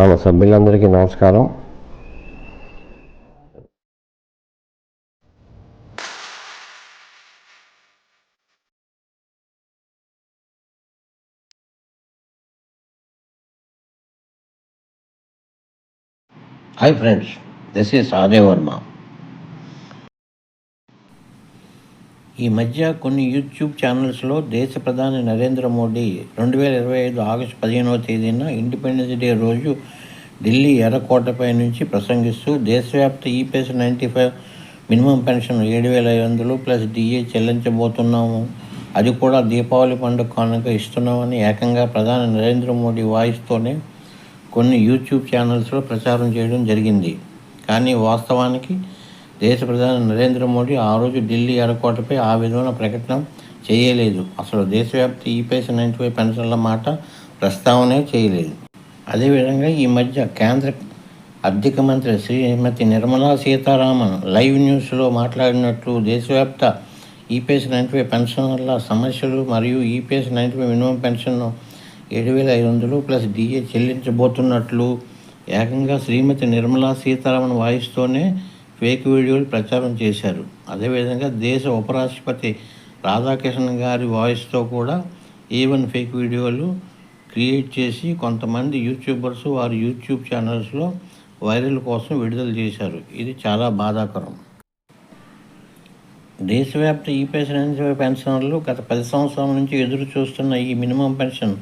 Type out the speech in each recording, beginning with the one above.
మన సభ్యులందరికీ నమస్కారం. హాయ్ ఫ్రెండ్స్, దిస్ ఈస్ ఆదే వర్మ. ఈ మధ్య కొన్ని యూట్యూబ్ ఛానల్స్లో దేశ ప్రధాని నరేంద్ర మోడీ 2025 ఆగస్టు 15వ తేదీన ఇండిపెండెన్స్ డే రోజు ఢిల్లీ ఎర్రకోటపై నుంచి ప్రసంగిస్తూ దేశవ్యాప్త EPS 95 minimum pension 7,500 plus DA చెల్లించబోతున్నాము, అది కూడా దీపావళి పండుగ కానుక ఇస్తున్నామని ఏకంగా ప్రధాని నరేంద్ర మోడీ వాయిస్తోనే కొన్ని యూట్యూబ్ ఛానల్స్లో ప్రచారం చేయడం జరిగింది. కానీ వాస్తవానికి దేశ ప్రధాని నరేంద్ర మోడీ ఆ రోజు ఢిల్లీ ఎర్రకోటపై ఆ విధమైన ప్రకటన చేయలేదు. అసలు దేశవ్యాప్త ఈపీఎస్ 95 పెన్షన్ల మాట ప్రస్తావనే చేయలేదు. అదేవిధంగా ఈ మధ్య కేంద్ర ఆర్థిక మంత్రి శ్రీమతి నిర్మలా సీతారామన్ లైవ్ న్యూస్లో మాట్లాడినట్లు దేశవ్యాప్త ఈపీఎస్ 95 పెన్షనర్ల సమస్యలు మరియు EPS 95 minimum pension 7,500 plus DA చెల్లించబోతున్నట్లు ఏకంగా శ్రీమతి నిర్మలా సీతారామన్ వాయిస్తోనే ఫేక్ వీడియోలు ప్రచారం చేశారు. అదేవిధంగా దేశ ఉపరాష్ట్రపతి రాధాకృష్ణన్ గారి వాయిస్తో కూడా A1 ఫేక్ వీడియోలు క్రియేట్ చేసి కొంతమంది యూట్యూబర్స్ వారి యూట్యూబ్ ఛానల్స్లో వైరల్ కోసం విడుదల చేశారు. ఇది చాలా బాధాకరం. దేశవ్యాప్త ఈపీఎస్ 95 పెన్షనర్లు గత 10 సంవత్సరాల నుంచి ఎదురు చూస్తున్న ఈ మినిమం పెన్షన్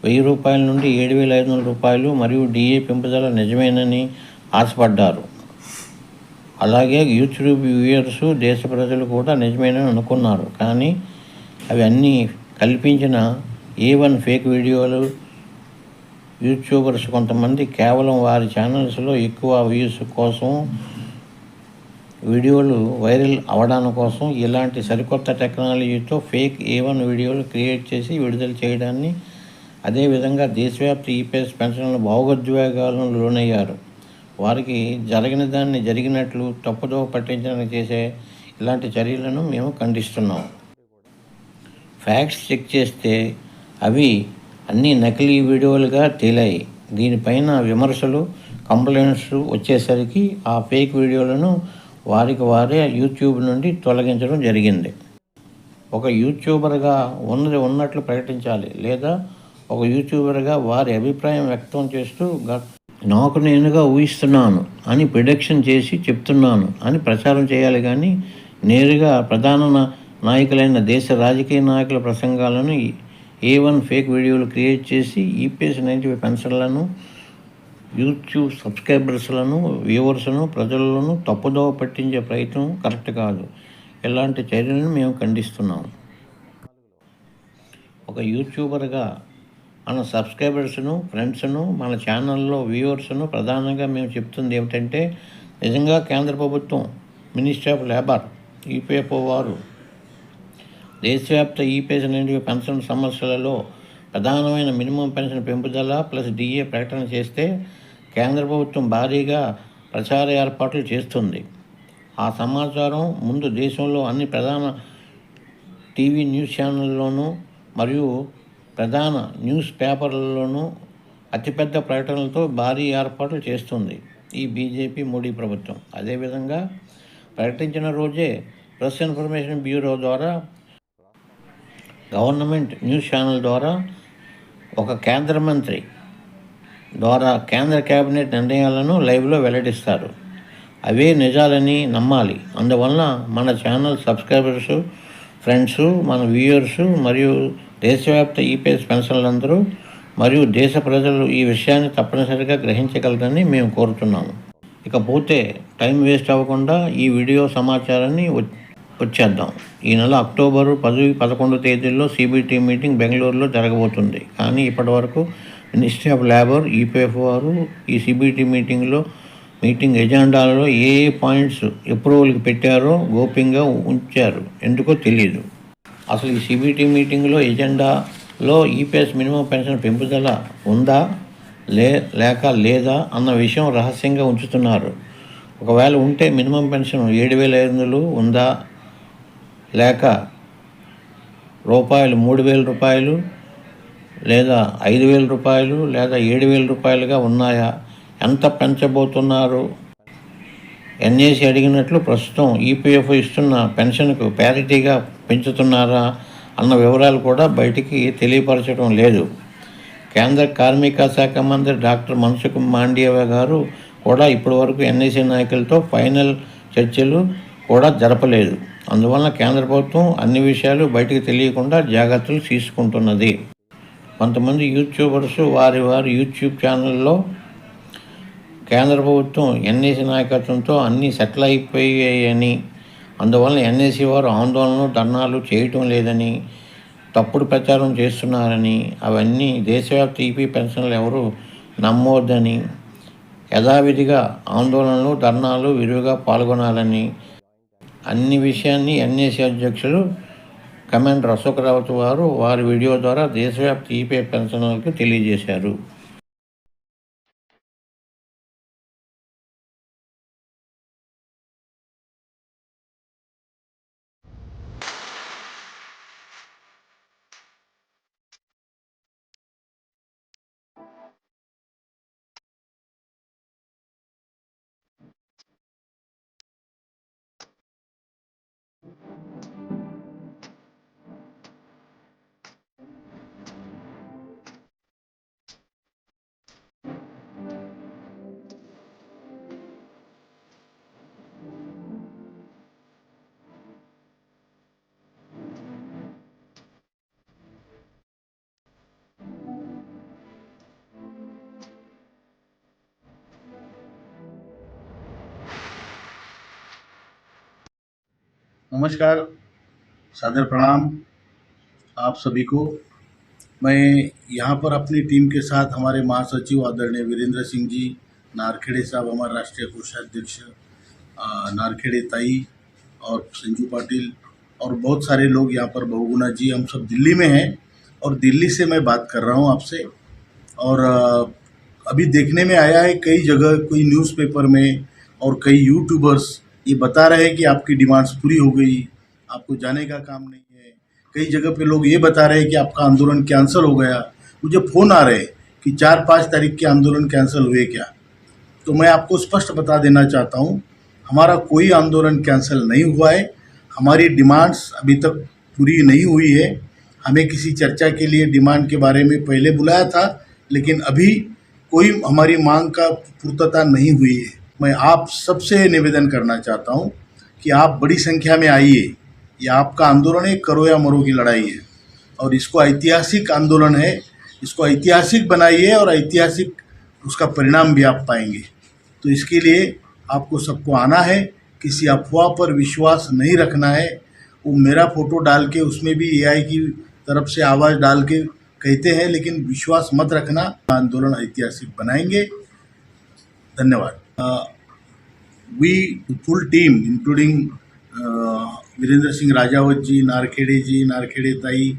1,000 రూపాయల నుండి 7,500 రూపాయలు మరియు డిఏ పెంపుదల నిజమేనని ఆశపడ్డారు. అలాగే యూట్యూబ్ వ్యూయర్స్, దేశ ప్రజలు కూడా నిజమేనని అనుకున్నారు. కానీ అవి అన్నీ కల్పించిన A1 ఫేక్ వీడియోలు. యూట్యూబర్స్ కొంతమంది కేవలం వారి ఛానల్స్లో ఎక్కువ వ్యూస్ కోసం, వీడియోలు వైరల్ అవ్వడానికి కోసం ఇలాంటి సరికొత్త టెక్నాలజీతో ఫేక్ A1 వీడియోలు క్రియేట్ చేసి విడుదల చేయడాన్ని, అదేవిధంగా దేశవ్యాప్త ఈపీఎస్ పెన్షన్ల భావోద్వేగాలను లోనయ్యారు. వారికి జరిగిన దాన్ని జరిగినట్లు తప్పుదోవ పట్టించడానికి చేసే ఇలాంటి చర్యలను మేము ఖండిస్తున్నాం. ఫ్యాక్ట్స్ చెక్ చేస్తే అవి అన్నీ నకిలీ వీడియోలుగా తేలాయి. దీనిపైన విమర్శలు, కంప్లైంట్స్ వచ్చేసరికి ఆ ఫేక్ వీడియోలను వారికి వారే యూట్యూబ్ నుండి తొలగించడం జరిగింది. ఒక యూట్యూబర్గా ఉన్నది ఉన్నట్లు ప్రకటించాలి, లేదా ఒక యూట్యూబర్గా వారి అభిప్రాయం వ్యక్తం చేస్తూ నాకు నేనుగా ఊహిస్తున్నాను అని ప్రిడిక్షన్ చేసి చెప్తున్నాను అని ప్రచారం చేయాలి. కానీ నేరుగా ప్రధాన నాయకులైన దేశ రాజకీయ నాయకుల ప్రసంగాలను A1 ఫేక్ వీడియోలు క్రియేట్ చేసి ఈపీఎస్ 95 పెన్షన్లను, యూట్యూబ్ సబ్స్క్రైబర్స్లను, వ్యూవర్స్ను, ప్రజలను తప్పుదోవ పట్టించే ప్రయత్నం కరెక్ట్ కాదు. ఇలాంటి చర్యలను మేము ఖండిస్తున్నాము. ఒక యూట్యూబర్గా మన సబ్స్క్రైబర్స్ను, ఫ్రెండ్స్ను, మన ఛానల్లో వ్యూవర్స్ను ప్రధానంగా మేము చెప్తుంది ఏమిటంటే, నిజంగా కేంద్ర ప్రభుత్వం, మినిస్ట్రీ ఆఫ్ లేబర్, ఈపీఎఫ్ఓ వారు దేశవ్యాప్త ఈపీఎస్ 95 పెన్షన్ సమస్యలలో ప్రధానమైన మినిమం పెన్షన్ పెంపుదల ప్లస్ డిఏ ప్రకటన చేస్తే కేంద్ర ప్రభుత్వం భారీగా ప్రచార ఏర్పాట్లు చేస్తుంది. ఆ సమాచారం ముందు దేశంలో అన్ని ప్రధాన టీవీ న్యూస్ ఛానల్లోనూ మరియు ప్రధాన న్యూస్ పేపర్లలోనూ అతిపెద్ద ప్రకటనలతో భారీ ఏర్పాట్లు చేస్తుంది ఈ బీజేపీ మోడీ ప్రభుత్వం. అదేవిధంగా ప్రకటించిన రోజే ప్రెస్ ఇన్ఫర్మేషన్ బ్యూరో ద్వారా, గవర్నమెంట్ న్యూస్ ఛానల్ ద్వారా, ఒక కేంద్ర మంత్రి ద్వారా కేంద్ర కేబినెట్ నిర్ణయాలను లైవ్లో వెల్లడిస్తారు. అవే నిజాలని నమ్మాలి. అందువలన మన ఛానల్ సబ్స్క్రైబర్స్, ఫ్రెండ్స్, మన వ్యూయర్స్ మరియు దేశవ్యాప్త ఈపీఎస్ పెన్షన్లందరూ మరియు దేశ ప్రజలు ఈ విషయాన్ని తప్పనిసరిగా గ్రహించగలరని మేము కోరుతున్నాము. ఇకపోతే టైం వేస్ట్ అవ్వకుండా ఈ వీడియో సమాచారాన్ని వచ్చేద్దాం. ఈ నెల అక్టోబరు 10, 11 తేదీల్లో CBT మీటింగ్ బెంగళూరులో జరగబోతుంది. కానీ ఇప్పటివరకు మినిస్ట్రీ ఆఫ్ లేబర్, ఈపీఎఫ్ వారు ఈ CBT మీటింగ్ ఎజెండాలలో ఏ పాయింట్స్ అప్రూవల్కి పెట్టారో గోప్యంగా ఉంచారు. ఎందుకో తెలియదు. అసలు ఈ CBT మీటింగ్లో ఎజెండాలో ఈపీఎస్ మినిమం పెన్షన్ పెంపుదల ఉందా లేక లేదా అన్న విషయం రహస్యంగా ఉంచుతున్నారు. ఒకవేళ ఉంటే మినిమం పెన్షన్ 7,500 ఉందా, లేక 3,000 రూపాయలు లేదా 5,000 రూపాయలు లేదా 7,000 రూపాయలుగా ఉన్నాయా? ఎంత పెంచబోతున్నారు? ఎన్ఏసి అడిగినట్లు ప్రస్తుతం ఈపీఎఫ్ ఇస్తున్న పెన్షన్కు ప్యారిటీగా పెంచుతున్నారా అన్న వివరాలు కూడా బయటికి తెలియపరచడం లేదు. కేంద్ర కార్మిక శాఖ మంత్రి డాక్టర్ మన్సుఖ్ మాండవీయ గారు కూడా ఇప్పటివరకు ఎన్ఏసి నాయకులతో ఫైనల్ చర్చలు కూడా జరపలేదు. అందువలన కేంద్ర ప్రభుత్వం అన్ని విషయాలు బయటికి తెలియకుండా జాగ్రత్తలు తీసుకుంటున్నది. కొంతమంది యూట్యూబర్స్ వారి యూట్యూబ్ ఛానల్లో కేంద్ర ప్రభుత్వం ఎన్ఏసి నాయకత్వంతో అన్నీ సెటిల్ అయిపోయాయని, అందువలన ఎన్ఏసి వారు ఆందోళనలు ధర్నాలు చేయటం లేదని తప్పుడు ప్రచారం చేస్తున్నారని, అవన్నీ దేశవ్యాప్త ఈపీ పెన్షన్లు ఎవరు నమ్మొద్దని, యథావిధిగా ఆందోళనలు ధర్నాలు విరివిగా పాల్గొనాలని అన్ని విషయాన్ని ఎన్ఏసి అధ్యక్షులు కమాండర్ అశోక్ రావత్ వారి వీడియో ద్వారా దేశవ్యాప్త ఈపీ పెన్షనర్లకు తెలియజేశారు. नमस्कार, सादर प्रणाम आप सभी को। मैं यहाँ पर अपनी टीम के साथ हमारे महासचिव आदरणीय वीरेंद्र सिंह जी, नारखेड़े साहब हमारे राष्ट्रीय कोषाध्यक्ष, नारखेड़े ताई और संजू पाटिल और बहुत सारे लोग यहाँ पर, बहुगुणा जी, हम सब दिल्ली में हैं और दिल्ली से मैं बात कर रहा हूँ आपसे। और अभी देखने में आया है कई जगह, कोई न्यूज़पेपर में और कई यूट्यूबर्स ये बता रहे हैं कि आपकी डिमांड्स पूरी हो गई, आपको जाने का काम नहीं है। कई जगह पे लोग ये बता रहे हैं कि आपका आंदोलन कैंसिल हो गया। मुझे फ़ोन आ रहे हैं कि 4-5 तारीख के आंदोलन कैंसिल हुए क्या। तो मैं आपको स्पष्ट बता देना चाहता हूँ, हमारा कोई आंदोलन कैंसिल नहीं हुआ है। हमारी डिमांड्स अभी तक पूरी नहीं हुई है। हमें किसी चर्चा के लिए डिमांड के बारे में पहले बुलाया था, लेकिन अभी कोई हमारी मांग का पूर्तता नहीं हुई है। मैं आप सबसे निवेदन करना चाहता हूँ कि आप बड़ी संख्या में आइए। यह आपका आंदोलन है, करो या मरो की लड़ाई है और इसको ऐतिहासिक आंदोलन है, इसको ऐतिहासिक बनाइए और ऐतिहासिक उसका परिणाम भी आप पाएंगे। तो इसके लिए आपको सबको आना है, किसी अफवाह पर विश्वास नहीं रखना है। वो मेरा फ़ोटो डाल के उसमें भी एआई की तरफ से आवाज़ डाल के कहते हैं, लेकिन विश्वास मत रखना। आंदोलन ऐतिहासिक बनाएंगे। धन्यवाद। We full team including Virendra Singh Rajawat ji, Narkhede Tai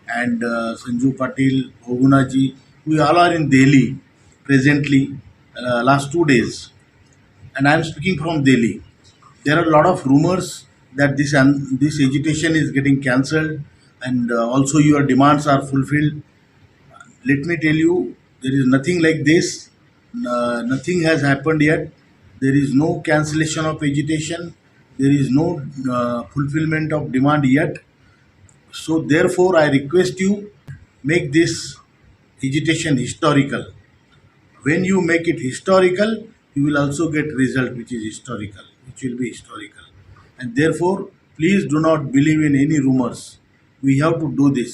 and Sanju Patil, Oguna ji, we all are in Delhi presently last 2 days, and I am speaking from Delhi. There are a lot of rumors that this agitation is getting cancelled and also your demands are fulfilled. Let me tell you, there is nothing like this. Nothing has happened yet. There is no cancellation of agitation. There is no fulfillment of demand yet. So therefore, I request you, make this agitation historical. When you make it historical, you will also get result which is historical, which will be historical. And therefore, please do not believe in any rumors. We have to do this.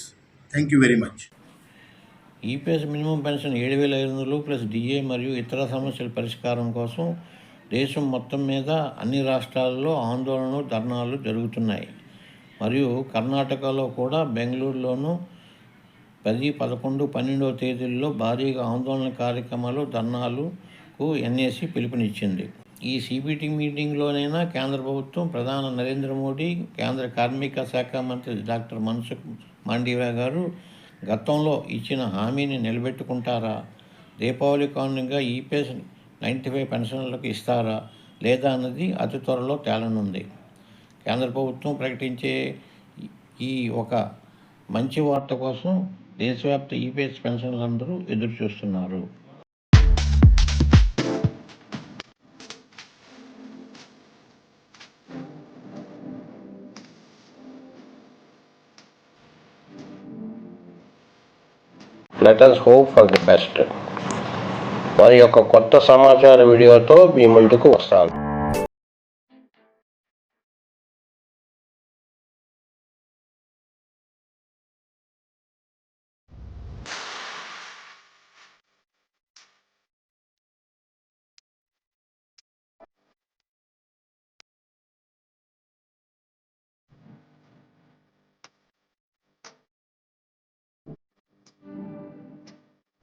Thank you very much. EPS minimum pension 7,500 plus DA మరియు ఇతర సమస్యల పరిష్కారం కోసం దేశం మొత్తం మీద అన్ని రాష్ట్రాల్లో ఆందోళనలు ధర్నాలు జరుగుతున్నాయి. మరియు కర్ణాటకలో కూడా బెంగళూరులోనూ 10, 11, 12వ తేదీల్లో భారీగా ఆందోళన కార్యక్రమాలు ధర్నాలకు ఎన్ఏసి పిలుపునిచ్చింది. ఈ సిబిటి మీటింగ్లోనైనా కేంద్ర ప్రభుత్వం, ప్రధాని నరేంద్ర మోడీ, కేంద్ర కార్మిక శాఖ మంత్రి డాక్టర్ మన్సుఖ్ మాండవీయ గారు గతంలో ఇచ్చిన హామీని నిలబెట్టుకుంటారా? దీపావళి కానుకగా ఈపీఎస్ 95 పెన్షన్లకు ఇస్తారా లేదా అన్నది అతి త్వరలో తేలనుంది. కేంద్ర ప్రభుత్వం ప్రకటించే ఈ ఒక మంచి వార్త కోసం దేశవ్యాప్త ఈపీఎస్ పెన్షన్లందరూ ఎదురు చూస్తున్నారు. Let us hope for the best. మరి ఒక కొత్త సమాచార వీడియోతో మీ ముందుకు వస్తాను.